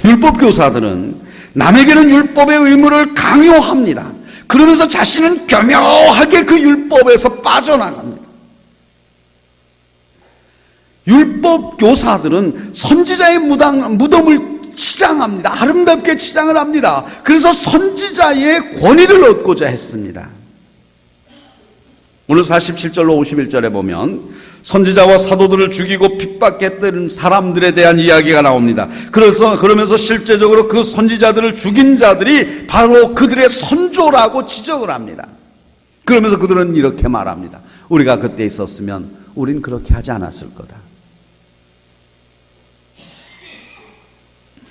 율법 교사들은 남에게는 율법의 의무를 강요합니다. 그러면서 자신은 교묘하게 그 율법에서 빠져나갑니다. 율법 교사들은 선지자의 무덤을 치장합니다. 아름답게 치장을 합니다. 그래서 선지자의 권위를 얻고자 했습니다. 오늘 47절로 51절에 보면 선지자와 사도들을 죽이고 핍박했던 사람들에 대한 이야기가 나옵니다. 그러면서 실제적으로 그 선지자들을 죽인 자들이 바로 그들의 선조라고 지적을 합니다. 그러면서 그들은 이렇게 말합니다. 우리가 그때 있었으면 우린 그렇게 하지 않았을 거다.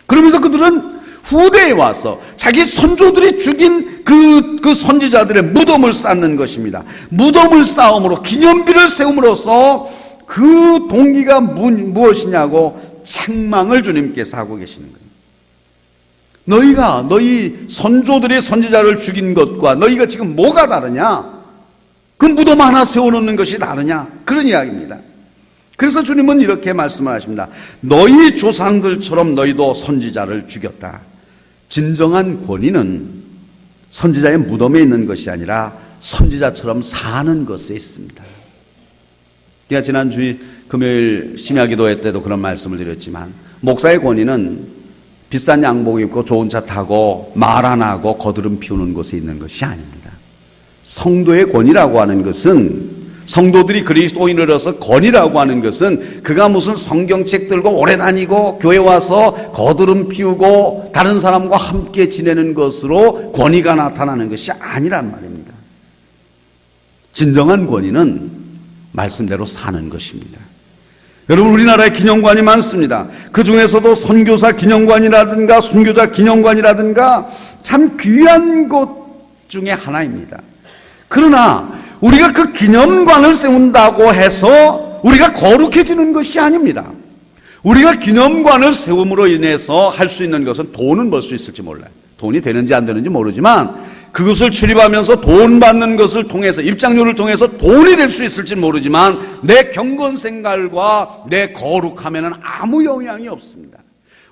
그러면서 그들은 후대에 와서 자기 선조들이 죽인 그 선지자들의 무덤을 쌓는 것입니다. 무덤을 쌓음으로 기념비를 세움으로써 그 동기가 무엇이냐고 책망을 주님께서 하고 계시는 거예요. 너희 선조들이 선지자를 죽인 것과 너희가 지금 뭐가 다르냐? 그 무덤 하나 세워놓는 것이 다르냐? 그런 이야기입니다. 그래서 주님은 이렇게 말씀을 하십니다. 너희 조상들처럼 너희도 선지자를 죽였다. 진정한 권위는 선지자의 무덤에 있는 것이 아니라 선지자처럼 사는 것에 있습니다. 제가 지난주 금요일 심야기도회 때도 그런 말씀을 드렸지만 목사의 권위는 비싼 양복 입고 좋은 차 타고 말 안 하고 거드름 피우는 곳에 있는 것이 아닙니다. 성도의 권위라고 하는 것은, 성도들이 그리스도인으로서 권위라고 하는 것은 그가 무슨 성경책 들고 오래 다니고 교회 와서 거드름 피우고 다른 사람과 함께 지내는 것으로 권위가 나타나는 것이 아니란 말입니다. 진정한 권위는 말씀대로 사는 것입니다. 여러분, 우리나라에 기념관이 많습니다. 그 중에서도 선교사 기념관이라든가 순교자 기념관이라든가 참 귀한 곳 중에 하나입니다. 그러나 우리가 그 기념관을 세운다고 해서 우리가 거룩해지는 것이 아닙니다. 우리가 기념관을 세움으로 인해서 할 수 있는 것은 돈은 벌 수 있을지 몰라요. 돈이 되는지 안 되는지 모르지만 그것을 출입하면서 돈 받는 것을 통해서, 입장료를 통해서 돈이 될 수 있을지 모르지만 내 경건 생활과 내 거룩함에는 아무 영향이 없습니다.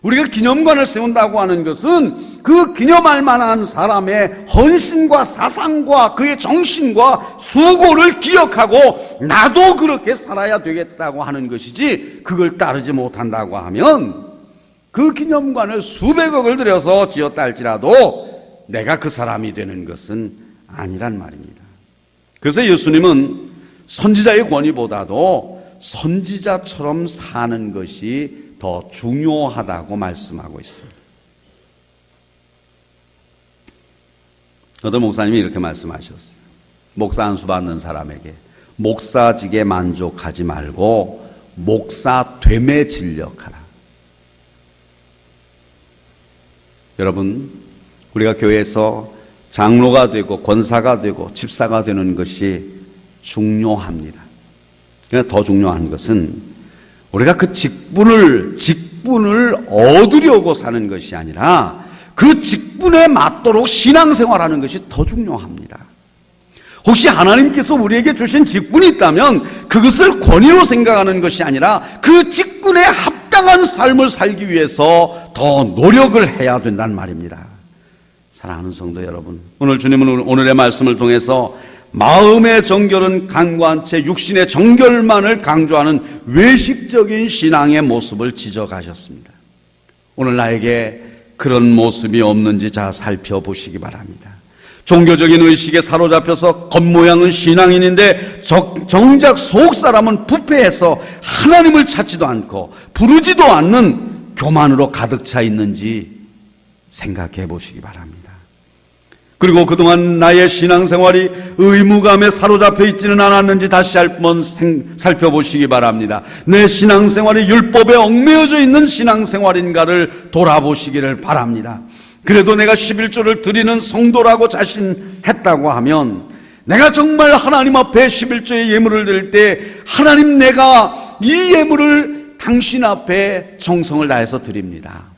우리가 기념관을 세운다고 하는 것은 그 기념할 만한 사람의 헌신과 사상과 그의 정신과 수고를 기억하고 나도 그렇게 살아야 되겠다고 하는 것이지, 그걸 따르지 못한다고 하면 그 기념관을 수백억을 들여서 지었다 할지라도 내가 그 사람이 되는 것은 아니란 말입니다. 그래서 예수님은 선지자의 권위보다도 선지자처럼 사는 것이 더 중요하다고 말씀하고 있습니다. 어떤 목사님이 이렇게 말씀하셨어요. 목사 안수 받는 사람에게 목사직에 만족하지 말고 목사됨에 진력하라. 여러분, 우리가 교회에서 장로가 되고 권사가 되고 집사가 되는 것이 중요합니다. 그러나 더 중요한 것은 우리가 그 직분을 얻으려고 사는 것이 아니라 그 직분에 맞도록 신앙생활하는 것이 더 중요합니다. 혹시 하나님께서 우리에게 주신 직분이 있다면 그것을 권위로 생각하는 것이 아니라 그 직분에 합당한 삶을 살기 위해서 더 노력을 해야 된다는 말입니다. 사랑하는 성도 여러분, 오늘 주님은 오늘의 말씀을 통해서 마음의 정결은 강구한 채 육신의 정결만을 강조하는 외식적인 신앙의 모습을 지적하셨습니다. 오늘 나에게 그런 모습이 없는지 잘 살펴보시기 바랍니다. 종교적인 의식에 사로잡혀서 겉모양은 신앙인인데 정작 속 사람은 부패해서 하나님을 찾지도 않고 부르지도 않는 교만으로 가득 차 있는지 생각해 보시기 바랍니다. 그리고 그동안 나의 신앙생활이 의무감에 사로잡혀 있지는 않았는지 다시 한번 살펴보시기 바랍니다. 내 신앙생활이 율법에 얽매여져 있는 신앙생활인가를 돌아보시기를 바랍니다. 그래도 내가 11조를 드리는 성도라고 자신했다고 하면 내가 정말 하나님 앞에 11조의 예물을 드릴 때 하나님, 내가 이 예물을 당신 앞에 정성을 다해서 드립니다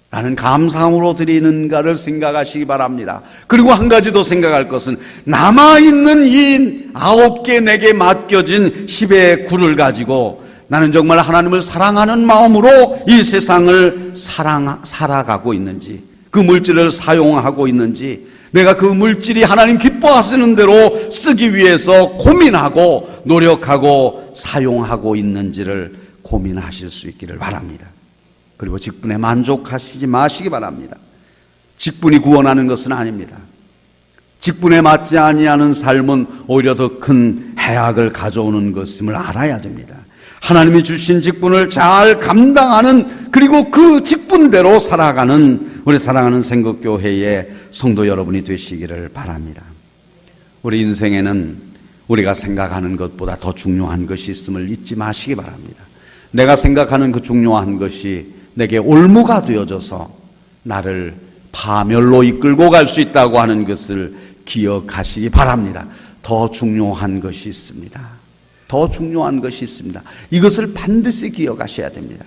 라는 감사함으로 드리는가를 생각하시기 바랍니다. 그리고 한 가지 더 생각할 것은 남아있는 이 9개 내게 맡겨진 10의 굴을 가지고 나는 정말 하나님을 사랑하는 마음으로 이 세상을 살아가고 있는지, 그 물질을 사용하고 있는지, 내가 그 물질이 하나님 기뻐하시는 대로 쓰기 위해서 고민하고 노력하고 사용하고 있는지를 고민하실 수 있기를 바랍니다. 그리고 직분에 만족하시지 마시기 바랍니다. 직분이 구원하는 것은 아닙니다. 직분에 맞지 아니하는 삶은 오히려 더 큰 해악을 가져오는 것임을 알아야 됩니다. 하나님이 주신 직분을 잘 감당하는, 그리고 그 직분대로 살아가는 우리 사랑하는 생각교회의 성도 여러분이 되시기를 바랍니다. 우리 인생에는 우리가 생각하는 것보다 더 중요한 것이 있음을 잊지 마시기 바랍니다. 내가 생각하는 그 중요한 것이 내게 올무가 되어져서 나를 파멸로 이끌고 갈 수 있다고 하는 것을 기억하시기 바랍니다. 더 중요한 것이 있습니다. 더 중요한 것이 있습니다. 이것을 반드시 기억하셔야 됩니다.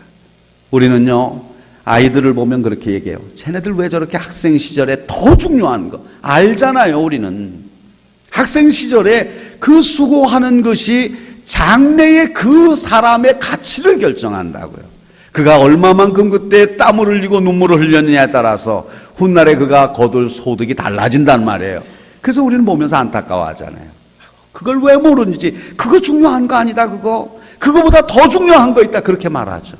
우리는요, 아이들을 보면 그렇게 얘기해요. 쟤네들 왜 저렇게 학생 시절에 더 중요한 거 알잖아요. 우리는 학생 시절에 그 수고하는 것이 장래의 그 사람의 가치를 결정한다고요. 그가 얼마만큼 그때 땀을 흘리고 눈물을 흘렸느냐에 따라서 훗날에 그가 거둘 소득이 달라진단 말이에요. 그래서 우리는 보면서 안타까워하잖아요. 그걸 왜 모르는지, 그거 중요한 거 아니다, 그거보다 더 중요한 거 있다, 그렇게 말하죠.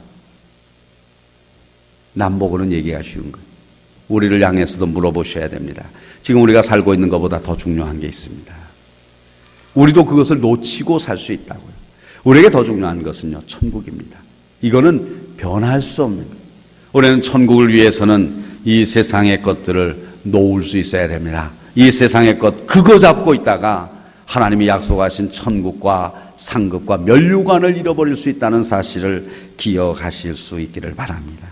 남보고는 얘기가 쉬운 거예요. 우리를 향해서도 물어보셔야 됩니다. 지금 우리가 살고 있는 것보다 더 중요한 게 있습니다. 우리도 그것을 놓치고 살 수 있다고요. 우리에게 더 중요한 것은요, 천국입니다. 이거는 변할 수 없는 거예요. 우리는 천국을 위해서는 이 세상의 것들을 놓을 수 있어야 됩니다. 이 세상의 것, 그거 잡고 있다가 하나님이 약속하신 천국과 상급과 면류관을 잃어버릴 수 있다는 사실을 기억하실 수 있기를 바랍니다.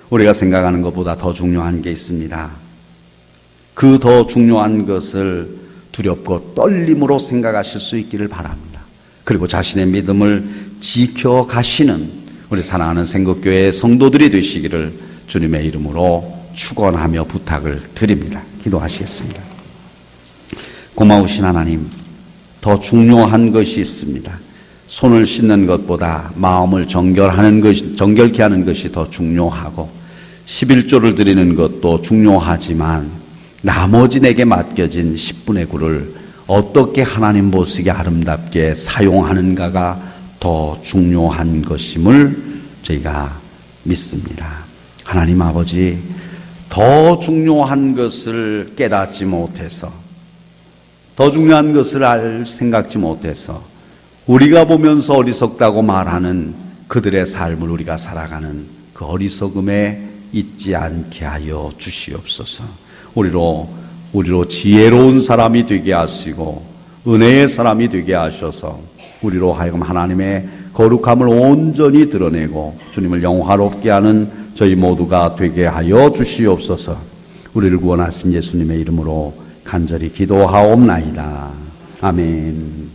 우리가 생각하는 것보다 더 중요한 게 있습니다. 그 더 중요한 것을 두렵고 떨림으로 생각하실 수 있기를 바랍니다. 그리고 자신의 믿음을 지켜가시는 우리 사랑하는 생각교회의 성도들이 되시기를 주님의 이름으로 축원하며 부탁을 드립니다. 기도하시겠습니다. 고마우신 하나님, 더 중요한 것이 있습니다. 손을 씻는 것보다 마음을 정결케 하는 것이 더 중요하고, 11조를 드리는 것도 중요하지만 나머지 내게 맡겨진 10분의 9를 어떻게 하나님 보시기에 아름답게 사용하는가가 더 중요한 것임을 저희가 믿습니다. 하나님 아버지, 더 중요한 것을 깨닫지 못해서, 더 중요한 것을 생각지 못해서 우리가 보면서 어리석다고 말하는 그들의 삶을 우리가 살아가는 그 어리석음에 잊지 않게 하여 주시옵소서. 우리로 지혜로운 사람이 되게 하시고 은혜의 사람이 되게 하셔서 우리로 하여금 하나님의 거룩함을 온전히 드러내고 주님을 영화롭게 하는 저희 모두가 되게 하여 주시옵소서. 우리를 구원하신 예수님의 이름으로 간절히 기도하옵나이다. 아멘.